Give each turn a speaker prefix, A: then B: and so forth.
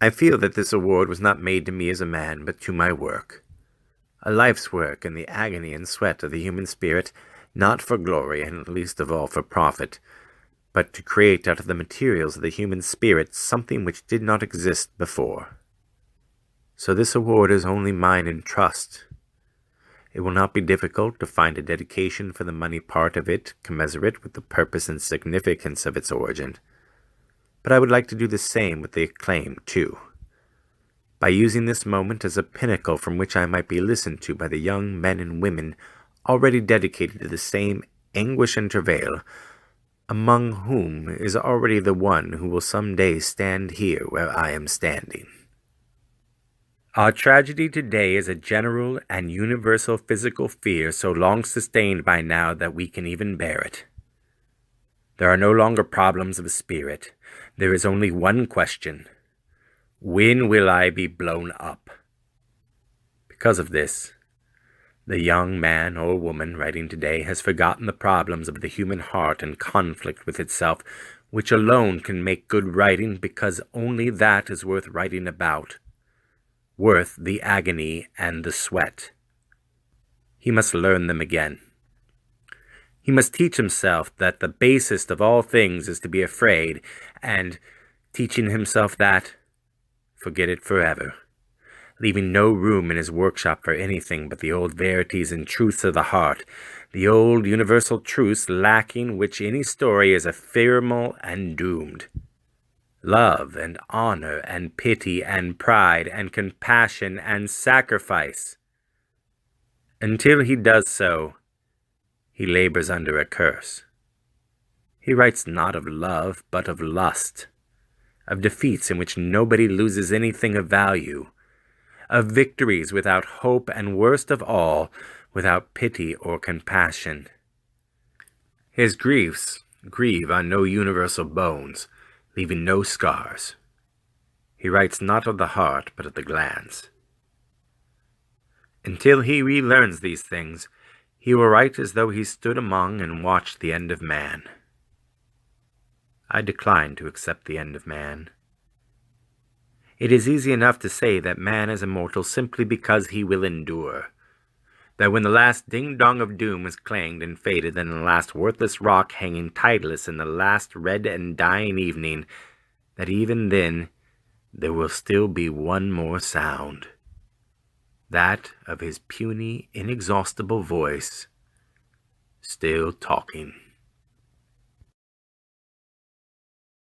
A: I feel that this award was not made to me as a man, but to my work. A life's work in the agony and sweat of the human spirit, not for glory, and least of all for profit, but to create out of the materials of the human spirit something which did not exist before. So this award is only mine in trust. It will not be difficult to find a dedication for the money part of it commensurate with the purpose and significance of its origin. But I would like to do the same with the acclaim, too, by using this moment as a pinnacle from which I might be listened to by the young men and women already dedicated to the same anguish and travail, among whom is already the one who will some day stand here where I am standing. Our tragedy today is a general and universal physical fear so long sustained by now that we can even bear it. There are no longer problems of spirit. There is only one question. When will I be blown up? Because of this, the young man or woman writing today has forgotten the problems of the human heart and conflict with itself, which alone can make good writing, because only that is worth writing about, worth the agony and the sweat. He must learn them again. He must teach himself that the basest of all things is to be afraid, and, teaching himself that, forget it forever, leaving no room in his workshop for anything but the old verities and truths of the heart, the old universal truths lacking which any story is ephemeral and doomed. Love and honor and pity and pride and compassion and sacrifice. Until he does so, he labors under a curse. He writes not of love, but of lust, of defeats in which nobody loses anything of value, of victories without hope, and worst of all, without pity or compassion. His griefs grieve on no universal bones, leaving no scars. He writes not of the heart, but of the glands. Until he relearns these things, he will write as though he stood among and watched the end of man. I decline to accept the end of man. It is easy enough to say that man is immortal simply because he will endure, that when the last ding-dong of doom is clanged and faded, and the last worthless rock hanging tideless in the last red and dying evening, that even then there will still be one more sound, that of his puny, inexhaustible voice, still talking.